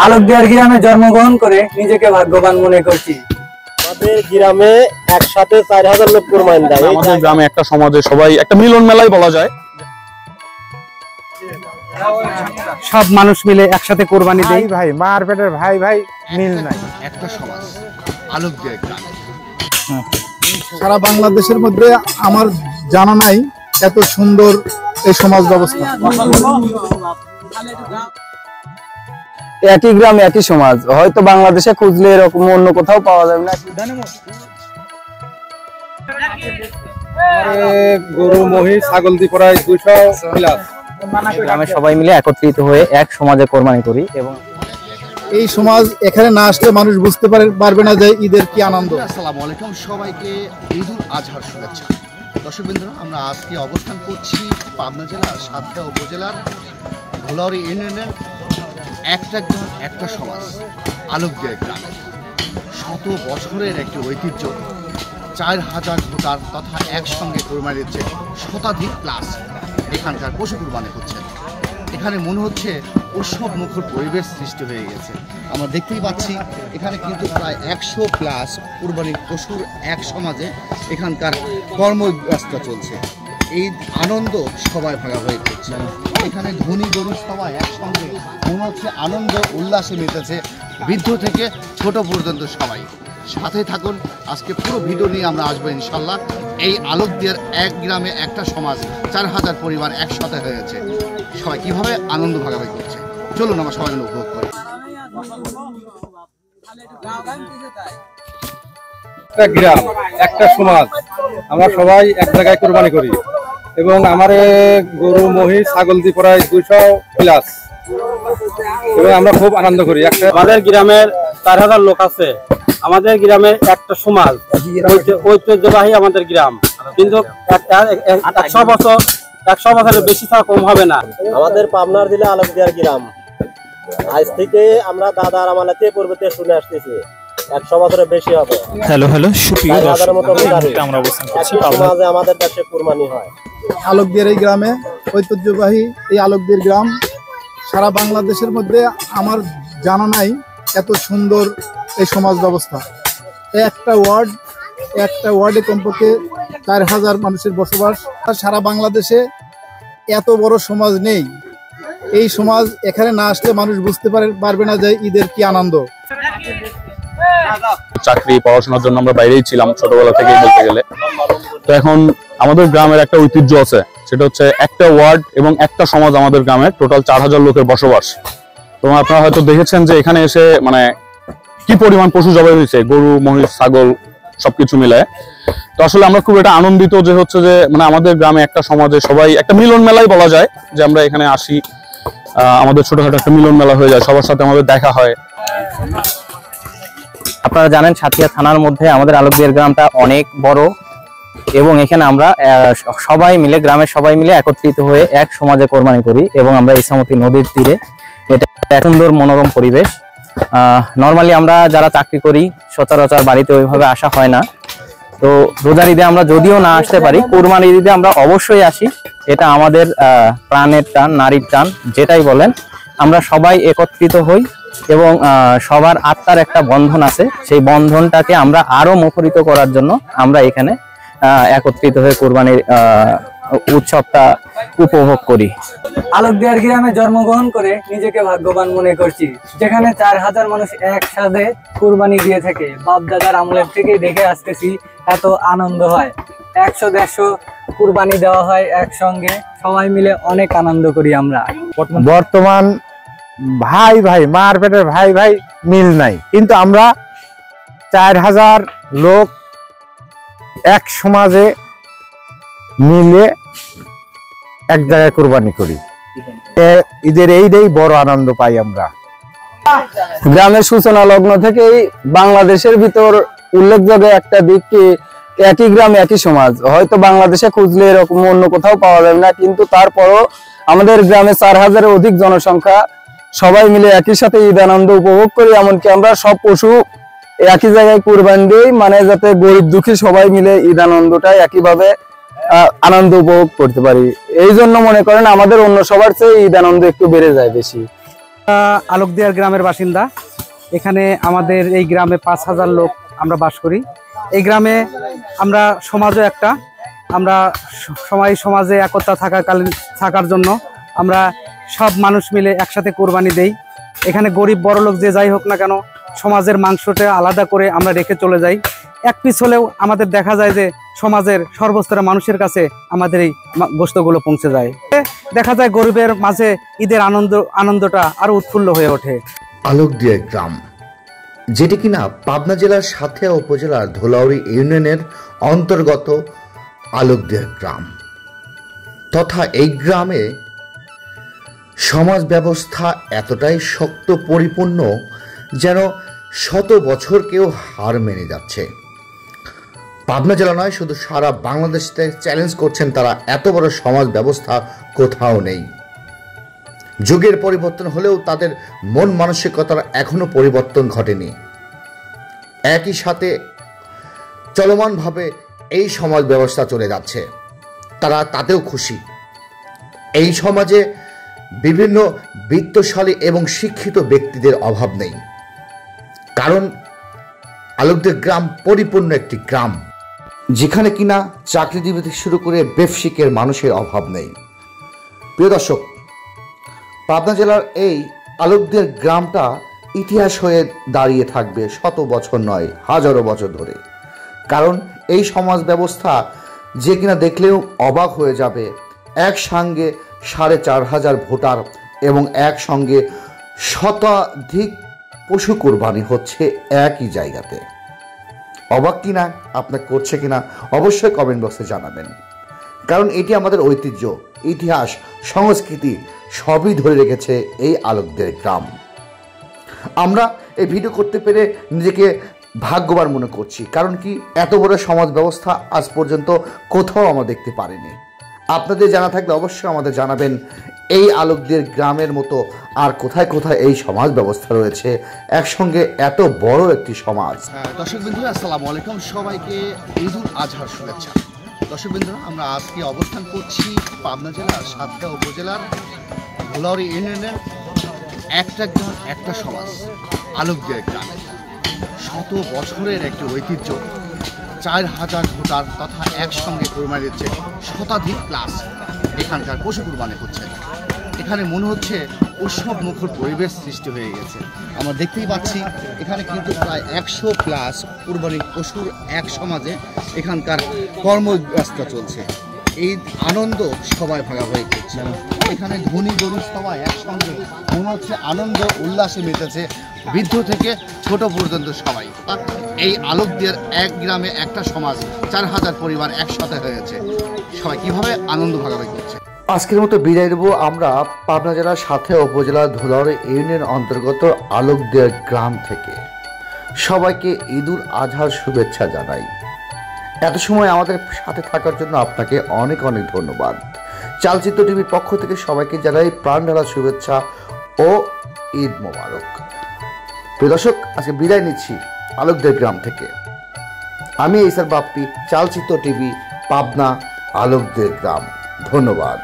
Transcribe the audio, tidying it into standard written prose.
আলোকদিয়ার গ্রামে জন্মগ্রহণ করে নিজেকে ভাগ্যবান মনে করছি। আমাদের গ্রামে একসাথে 4000 লোক কুরবানি দেয়। আমাদের গ্রামে একটা সমাজে সবাই একটা মিলন মেলাই বলা যায়। সব মানুষ মিলে একসাথে কুরবানি দেয়। ভাই মার পেটের ভাই ভাই মিল নাই। একটা সমাজ আলোকদিয়া গ্রাম। সারা বাংলাদেশের মধ্যে আমার জানা নাই এত সুন্দর এই সমাজ ব্যবস্থা। একই গ্রাম একই সমাজ, হয়তো বাংলাদেশে খুঁজলে এরকম অন্য কোথাও পাওয়া যাবে না। গরু মহিষ ছাগল দিয়ে প্রায় 200 প্লাস গ্রামে সবাই মিলে একত্রিত হয়ে এক সমাজে কোরবানি করি এবং এই সমাজ এখানে না আসলে মানুষ বুঝতে পারবে না যে ঈদের কি আনন্দ। আসসালামু আলাইকুম, সবাইকে ঈদুল আজহার শুভেচ্ছা। দর্শক বন্ধুরা, আমরা আজকে অবস্থান করছি পাবনা জেলার সাতক্ষীরা উপজেলার ঘোলাউড়ি ইউনিয়নের একটা গ্রাম একটা সমাজ আলোকদিয়া গ্রাম। শত বছরের একটি ঐতিহ্য। 4000 ভোটার তথা একসঙ্গে কোরবানি দিচ্ছে শতাধিক প্লাস এখানকার পশু কোরবানি হচ্ছে। এখানে মনে হচ্ছে উৎসব মুখর পরিবেশ সৃষ্টি হয়ে গেছে। আমরা দেখতেই পাচ্ছি এখানে কিন্তু প্রায় 100 প্লাস কুরবানির পশুর এক সমাজে এখানকার কর্মব্যবস্থা চলছে। এই আনন্দ সবাই ভাগাভাগি করছে। এখানে ধনী গরিব সবাই একসঙ্গে মনে হচ্ছে আনন্দ উল্লাসে মেতেছে, বৃদ্ধ থেকে ছোট পর্যন্ত সবাই। সাথে থাকুন, আজকে পুরো ভিডিও নিয়ে আমরা আসবো ইনশাল্লাহ। এই আলোকদিয়ার এক গ্রামে একটা সমাজ 4000 পরিবার একসাথে হয়েছে। সবাই কিভাবে আনন্দ ভাগাভাগি করছে চলুন আমরা সবাই মিলে উপভোগ করি। একটা গ্রাম একটা সমাজ, আমরা সবাই এক জায়গায় কোরবানি করি এবং আমার গরু মহিষ ছাগল দিয়ে প্রায় 200 প্লাস এবং আমরা খুব আনন্দ করি। আমাদের গ্রামের 4000 লোক আছে। আমাদের গ্রামে একটা সমাজ, ঐতিহ্যবাহী আমাদের গ্রাম, কিন্তু 100 বছরের বেশি ছাড়া কম হবে না। আমাদের পাবনার জেলা আলোকদিয়ার গ্রাম। আজ থেকে আমরা দাদার আমালাতে পূর্বতে শুনে আসতেছি 100 বছরের বেশি হবে। হ্যালো সুপ্রিয় দর্শক, আমরা অবস্থান করছি সমাজে আমাদের দেশে কুরবানি হয়। আলোকদিয়ার এই গ্রামে ঐতিহ্যবাহী এই আলোকদিয়ার গ্রাম সারা বাংলাদেশের মধ্যে আমার জানা নাই এত সুন্দর এই সমাজ ব্যবস্থা। একটা ওয়ার্ডে কমপক্ষে 4000 মানুষের বসবাস। সারা বাংলাদেশে এত বড় সমাজ নেই। এই সমাজ এখানে না আসলে মানুষ বুঝতে পারবে না যে ঈদের কি আনন্দ। চাকরি পড়াশোনার জন্য আমরা বাইরেই ছিলাম ছোটবেলা থেকেই বলতে গেলে। তো এখন আমাদের গ্রামের একটা ঐতিহ্য আছে, সেটা হচ্ছে একটা ওয়ার্ড এবং একটা সমাজ। আমাদের গ্রামে টোটাল 4000 লোকের বসবাস। তো আপনারা হয়তো দেখেছেন যে এখানে এসে মানে কি পরিমাণ পশু জবাই হয়েছে, গরু মহিষ ছাগল সবকিছু মিলে। তো আসলে আমরা খুব এটা আনন্দিত যে হচ্ছে যে মানে আমাদের গ্রামে একটা সমাজে সবাই একটা মিলন মেলাই বলা যায়, যে আমরা এখানে আসি, আমাদের ছোটখাটো একটা মিলন মেলা হয়ে যায়, সবার সাথে আমাদের দেখা হয়। আপনারা জানেন সাতক্ষীরা থানার মধ্যে আমাদের আলোকদিয়ার গ্রামটা অনেক বড় এবং এখানে আমরা সবাই মিলে গ্রামের সবাই মিলে একত্রিত হয়ে এক সমাজে কোরবানি করি এবং আমরা ইছামতি নদীর তীরে। এটা এক সুন্দর মনোরম পরিবেশ। নর্মালি আমরা যারা চাকরি করি সচরাচর বাড়িতে ওইভাবে আসা হয় না। তো রোজার ঈদে আমরা যদিও না আসতে পারি, কোরবানির ঈদে আমরা অবশ্যই আসি। এটা আমাদের প্রাণের টান, নারীর টান, যেটাই বলেন। আমরা সবাই একত্রিত হই এবং সবার আত্মার একটা বন্ধন আছে, সেই বন্ধনটাকে আমরা আরো মুখরিত করার জন্য আমরা এখানে একত্রিত হয়ে কোরবানির উৎসবটা উপভোগ করি। আলোকদিয়ার গ্রামে জন্মগ্রহণ করে নিজেকে ভাগ্যবান মনে করছি, যেখানে 4000 মানুষ একসাথে কুরবানি দিয়ে থাকে। বাপ দাদার আমলের থেকে দেখে আসতেছি এত আনন্দ হয়। 100-150 কুরবানি দেওয়া হয় একসঙ্গে, সবাই মিলে অনেক আনন্দ করি আমরা। বর্তমান ভাই ভাই মার পেটের ভাই ভাই মিল নাই, কিন্তু আমরা 4000 লোক এক সমাজে মিলে এক জায়গায় কোরবানি করি। ঈদের এইটাই বড় আনন্দ পাই আমরা। গ্রামের সূচনা লগ্ন থেকেই বাংলাদেশের ভিতর উল্লেখযোগ্য একটা দিক কি একই গ্রাম একই সমাজ, হয়তো বাংলাদেশে খুঁজলে এরকম অন্য কোথাও পাওয়া যাবে না, কিন্তু তারপরও আমাদের গ্রামে 4000-এর অধিক জনসংখ্যা, সবাই মিলে একই সাথে ঈদ আনন্দ উপভোগ করি। এমনকি আমরা সব পশু একই জায়গায় কুরবানি দিই, মানে যাতে গরিব দুঃখী সবাই মিলে ঈদ আনন্দটা একইভাবে আনন্দ উপভোগ করতে পারি। এই জন্য মনে করেন আমাদের অন্য সবার চেয়ে ঈদ আনন্দ একটু বেড়ে যায় বেশি। আলোকদিয়ার গ্রামের বাসিন্দা। এখানে আমাদের এই গ্রামে 5,000 লোক আমরা বাস করি। এই গ্রামে আমরা সমাজও একটা, আমরা সমাজে একতা থাকার জন্য আমরা সব মানুষ মিলে একসাথে কোরবানি দেই। এখানে গরিব বড় লোক যে যাই হোক না কেন, সমাজের মাংসটা আলাদা করে আমরা রেখে চলে যাই। এক পিস হলেও আমাদের দেখা যায় যে সমাজের সর্বস্তরের মানুষের কাছে আমাদের এই গোশতগুলো পৌঁছে যায়। দেখা যায় গরিবের মাঝে ঈদের আনন্দটা আরো উৎফুল্ল হয়ে ওঠে। আলোকদিয়া গ্রাম, যেটি কিনা পাবনা জেলার সাথিয়া উপজেলার ধোলাউড়ি ইউনিয়নের অন্তর্গত আলোকদিয়া গ্রাম, তথা এই গ্রামে সমাজ ব্যবস্থা এতটাই শক্ত পরিপূর্ণ যেন শত বছরকেও হার মেনে যাচ্ছে। পাবনা জেলা নয়, শুধু সারা বাংলাদেশে চ্যালেঞ্জ করছেন তারা, এত বড় সমাজ ব্যবস্থা কোথাও নেই। যুগের পরিবর্তন হলেও তাদের মন মানসিকতার এখনো পরিবর্তন ঘটেনি। একই সাথে চলমানভাবে এই সমাজ ব্যবস্থা চলে যাচ্ছে, তারা তাতেও খুশি। এই সমাজে বিভিন্ন বিত্তশালী এবং শিক্ষিত ব্যক্তিদের অভাব নেই, কারণ আলোকদিয়া গ্রাম পরিপূর্ণ একটি গ্রাম যেখানে কিনা চাকরিজীবী থেকে শুরু করে ব্যবসায়িকের মানুষের অভাব নেই। প্রিয় দর্শক, পাবনা জেলার এই আলোকদিয়া গ্রামটা ইতিহাস হয়ে দাঁড়িয়ে থাকবে শত বছর নয়, হাজারো বছর ধরে। কারণ এই সমাজ ব্যবস্থা যে কিনা দেখলেও অবাক হয়ে যাবে, একসঙ্গে 4,500 ভোটার এবং একসঙ্গে শতাধিক পশু কোরবানি হচ্ছে একই জায়গাতে। অবাক কিনা, আপনার করছে কিনা অবশ্যই কমেন্ট বক্সে জানাবেন। কারণ এটি আমাদের ঐতিহ্য, ইতিহাস, সংস্কৃতি সবই ধরে রেখেছে এই আলোকদিয়া গ্রাম। আমরা এই ভিডিও করতে পেরে নিজেকে ভাগ্যবান মনে করছি, কারণ কি এত বড় সমাজ ব্যবস্থা আজ পর্যন্ত কোথাও আমরা দেখতে পারিনি। আপনাদের জানা থাকলে অবশ্যই আমাদের জানাবেন, এই আলোকদিয়া গ্রামের মতো আর কোথায় কোথায় এই সমাজ ব্যবস্থা রয়েছে, একসঙ্গে এত বড় একটি সমাজ। দর্শক বন্ধুরা, আসসালামু আলাইকুম, সবাইকে ঈদুল আজহার শুভেচ্ছা। দর্শক বন্ধুরা, আমরা আজকে অবস্থান করছি পাবনা জেলার সাতক্ষীরা উপজেলার ধোলাউড়ি ইউনিয়নের একটা গ্রাম একটা সমাজ আলোকদিয়া গ্রামে। শত বছরের একটি ঐতিহ্য, 4,000 ভোটার তথা একসঙ্গে কোরবানি দিচ্ছে শতাধিক প্লাস এখানকার পশু কোরবানি হচ্ছে। এখানে মনে হচ্ছে উৎসব মুখর পরিবেশ সৃষ্টি হয়ে গেছে। আমরা দেখতেই পাচ্ছি এখানে কিন্তু প্রায় 100 প্লাস কোরবানি পশুর এক সমাজে এখানকার কর্মব্যবস্থা চলছে। এই আনন্দ সবাই ভাগাভাগি করছে। এখানে ধনী গরু সবাই একসঙ্গে মনে হচ্ছে আনন্দ উল্লাসে মেতেছে, বৃদ্ধ থেকে ছোট পর্যন্ত সবাই। এই আলোকদিয়ার এক গ্রামে একটা সমাজ, 4,000 পরিবার একসাথে হয়েছে। সবাই কিভাবে আনন্দ ভাগাভাগি করছে। আজকের মতো বিদায় দেবো আমরা পাবনা জেলার সাথিয়া উপজেলার ধোলাউড়ি ইউনিয়ন অন্তর্গত আলোকদিয়া গ্রাম থেকে। সবাইকে ঈদুল আজহার শুভেচ্ছা জানাই। এত সময় আমাদের সাথে থাকার জন্য আপনাকে অনেক অনেক ধন্যবাদ। চালচিত্র টিভির পক্ষ থেকে সবাইকে জানাই প্রাণ ঢালা শুভেচ্ছা ও ঈদ মোবারক। প্রিয় দর্শক, আজকে বিদায় নিচ্ছি আলোকদিয়া গ্রাম থেকে। আমি ইসার বাপ্পি, চালচিত্র টিভি, পাবনা, আলোকদিয়া গ্রাম। ধন্যবাদ।